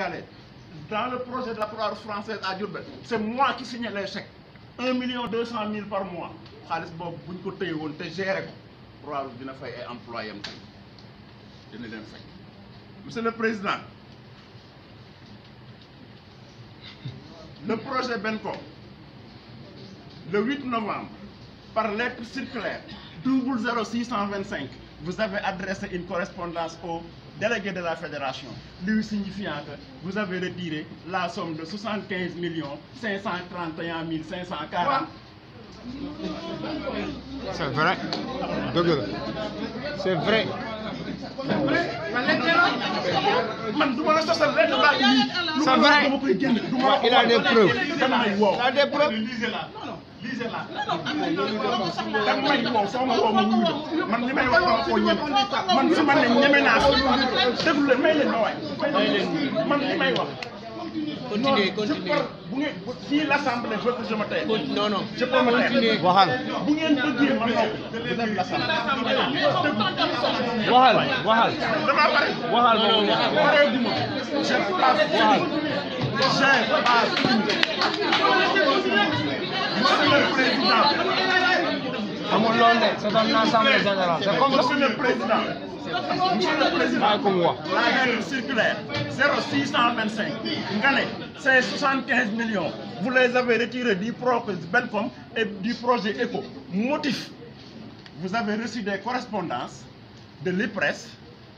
sénégalais. Dans le projet de la Croix-Rouge française à Diourbel, c'est moi qui signe les chèques. 1,2 million par mois. xaalis boobu bu ñu ko téye woon te géré ko Croix-Rouge dina fay ay employés am dina leen fay. Monsieur le Président, le projet Benco, le 8 novembre, par lettre circulaire 00625, vous avez adressé une correspondance au délégué de la fédération, lui signifiant que vous avez retiré la somme de 75 531 540. C'est vrai. C'est vrai. C'est vrai. Il a des preuves. Il a des preuves. Lisez-la. Dan may woo soo ma woo ma wuyu la man li may wax dama koo ñeme man su ma ne ñeme naa ko déglu leen may leen ma waay man li may wax. Continuez. bu ngeen si l'assemblée veut que je me taise. Non. Je peux me taire. Waxal. bu ngeen bëggee ma noppi vous êtes l'assemblée. Waxal. Dama pare. Waxal moom la. Pareeguma. J'ai pas fini. Monsieur le Président. Amul loolu de, c'est une assemblée générale. C'est comme Monsieur le Président. La lettre circulaire 0625, c'est 75 millions. Vous les avez retirés du projet Bencom et du projet ECO. Motif, vous avez reçu des correspondances de l'IPRES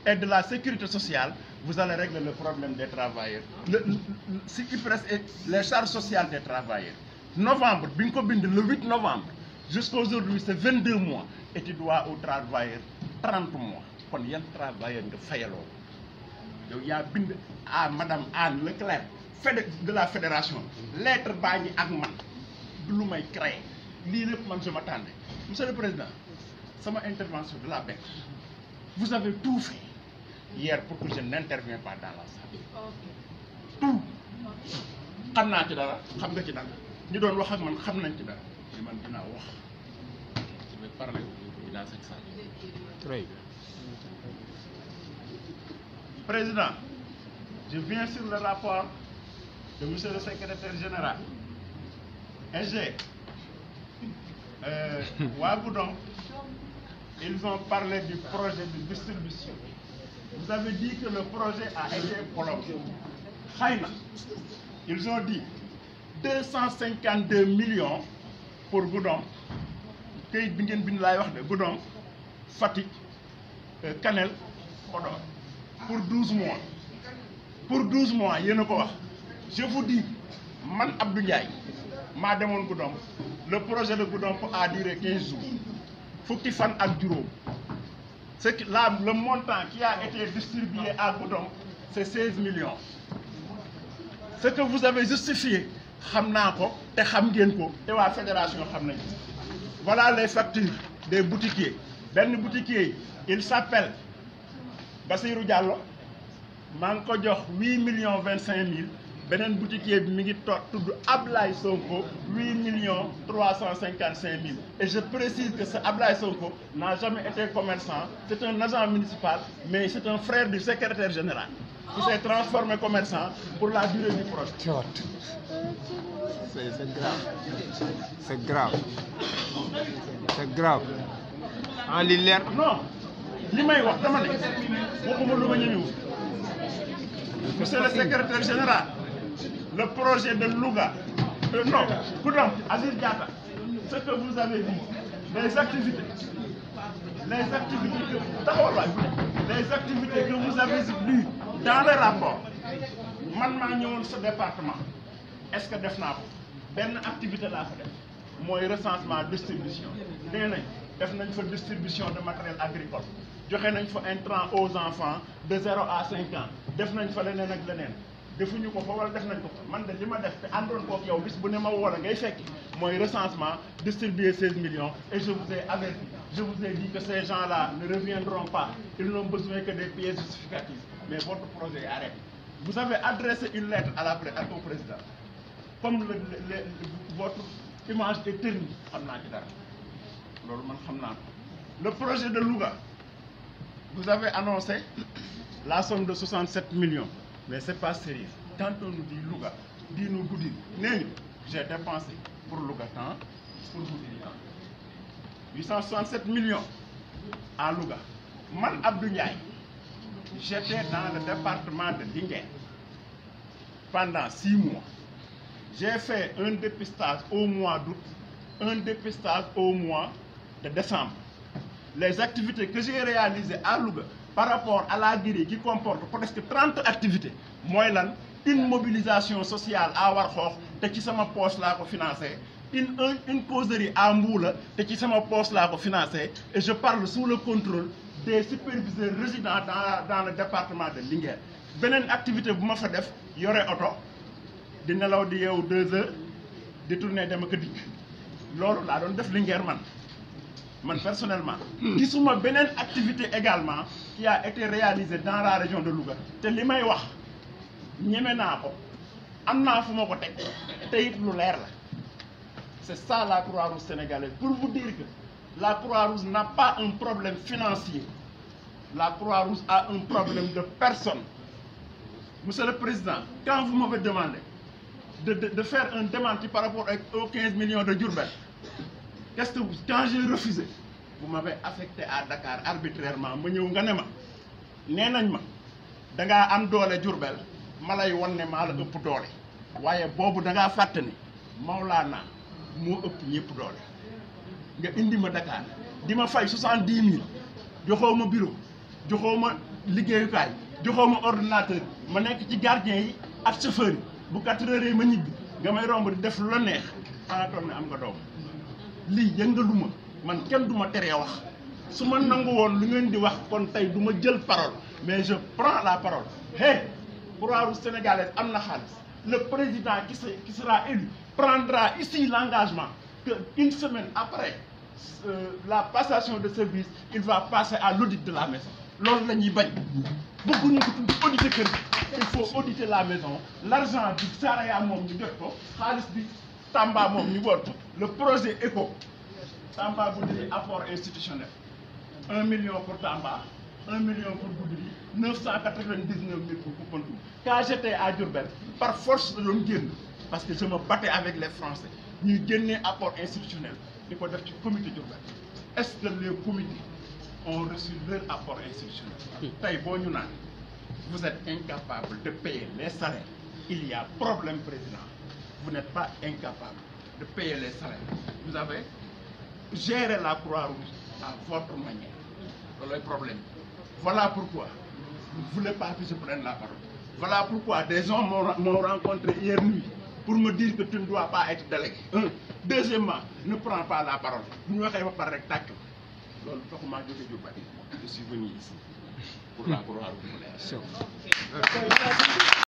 et de la sécurité sociale. Vous allez régler le problème des travailleurs. L'IPRES et les charges sociales des travailleurs. Novembre, le 8 novembre, jusqu'à aujourd'hui, c'est 22 mois. Et tu dois aux travailleurs 30 mois. Kon yan travailleur nga fayaloo yow yaa bind à madame Anne Leclerc de la fédération lettre baa ngi ak man du lu may créé lii lépp man je m'attendais. Monsieur le Président, sama intervention de la BEC, vous avez tout fait hier pour que je n'intervienne pas dans la salle. Tout. Xam naa ci dara xam nga ci dara ñu doon wax ak man xam nañ ci dara mais man dinaa wax. Je vais parler dans cette salle. Très bien. Président, je viens sur le rapport de monsieur le secrétaire général. SG, Wagoudon, ils ont parlé du projet de distribution. Vous avez dit que le projet a été prolongé. Khaïna, ils ont dit 252 millions pour Goudon, Goudon, Fatick, Kanel, Podor. Pour 12 mois. Pour 12 mois, je vous dis, man Abdou Ndiaye, ma demone Goudom, le projet de Goudom a duré 15 jours. Fukki fan ak juróom. Le montant qui a été distribué à Goudom, c'est 16 millions. Ce que vous avez justifié, la fédération. Voilà les factures des boutiquiers. Ben boutiquier, il s'appelle Bassirou Diallo, man ko jox 8,25,000. Benen boutiquier bi mi ngi tudd Ablaye Sonko 8,355,000. Et je précise que ce Ablaye Sonko n'a jamais été commerçant. C'est un agent municipal, mais c'est un frère du secrétaire général qui s'est transformé commerçant pour la durée du projet. C'est grave. C'est grave. C'est grave. En l'hiver. Non. Monsieur le secrétaire général, le projet de Louga, non, Goudom, Aziz Diatta, ce que vous avez dit, les activités que vous avez lues dans le rapport, ce département, est-ce que def une activité là, moi recensement distribution, def nañ fa distribution de matériel agricole, joxe nañ fa intrant aux enfants de 0 à 5 ans, def nañ fa leneen ak leneen defuñu ko fa wala def nañ ko man de li ma def te àndoon kook yow bis bu ne ma woola ngay fekki mooy recensement distribuer 16 millions et je vous ai averti, je vous ai dit que ces gens-là ne reviendront pas, ils n'ont besoin que des pièces justificatives, mais votre projet est arrêté. Vous avez adressé une lettre au président, comme votre image est ternie, le projet de Louga, vous avez annoncé la somme de 67 millions. mais c'est pas sérieux. Quand on nous dit Louga, dis-nous Goudiri. J'ai dépensé pour Louga tant, pour Goudiri tant. 867 millions à Louga. Man Abdou Ndiaye, j'étais dans le département de Linguère pendant 6 mois. J'ai fait un dépistage au mois d'août, un dépistage au mois de décembre. Les activités que j'ai réalisées à Louga par rapport à la Guiri qui comporte presque 30 activités, moi, une mobilisation sociale à Warxoox, te ci sama poche là ko financé, une causerie à Mboula, te ci sama poche là ko financé, et je parle sous le contrôle des superviseurs résidents dans le département de Linguère. Benen activité bu ma fa def yoré auto di nelaw di yew 2 heures di tourner dem ak dik. Lolu la doon def Linguère man personnellement. Gisuma benen activité également qui a été réalisée dans la région de Louga. Te limay wax ñëmé na ko amna fu mako tek te it lu leer la. C'est ça la Croix-Rouge sénégalaise. Pour vous dire que la Croix-Rouge n'a pas un problème financier. La Croix-Rouge a un problème de personne. Monsieur le Président, quand vous m'avez demandé de faire un démenti par rapport aux 15 millions de Diourbel, quand j'ai refusé, vous m'avez affecté à Dakar arbitrairement. Je suis venu, da nga am doole Diourbel ma lay won ne maa la ëpp doole waaye boobu da ngaa fàtte ni Maolana moo ëpp ñëpp doole nga indi ma Dakar di ma fay 70 000 joxoo ma bureau joxoo ma liggéeyukaay joxoo ma ordinateur ma nekk ci gardien yi ak chauffeur yi bu 4 heures yi ma ñibbi nga may romb di def lu la neex xanaa toog ne am nga doom lii yëngaluma man kenn du ma teree wax su ma nangu woon lu ngeen di wax kon tey du ma jël parole mais je prends la parole. Hey, Croix-Rouge sénégalaise amna khalis. Le président qui sera élu prendra ici l'engagement qu'une semaine après la passation de service, il va passer à l'audit de la maison. Loolu lañuy bañ. Bëgguñu ko auditer kër. Il faut auditer la maison. L'argent du Saraya mom ñu jot ko, khalis bi Tamba mom ñu wor ko. Le projet ECO Tamba Goudiri apport institutionnel. 1 million pour Tamba. 1 million pour Goudiri, 999 000 pour Koupentoum. Quand j'étais à Diourbel, par force de l'homme, parce que je me battais avec les Français, nous avons un apport institutionnel. Il faut dire que le comité Diourbel. Est-ce que les comités ont reçu leur apport institutionnel? Vous êtes incapable de payer les salaires. Il y a problème, président. Vous n'êtes pas incapable de payer les salaires. Vous avez géré la Croix-Rouge à votre manière. C'est le problème. Voilà pourquoi vous ne voulez pas que je prenne la parole. Voilà pourquoi des gens m'ont rencontré hier nuit pour me dire que tu ne dois pas être délégué. Deuxièmement, ne prends pas la parole. Vous ne pouvez pas rectac. Je suis venu ici pour la Croix-Rouge.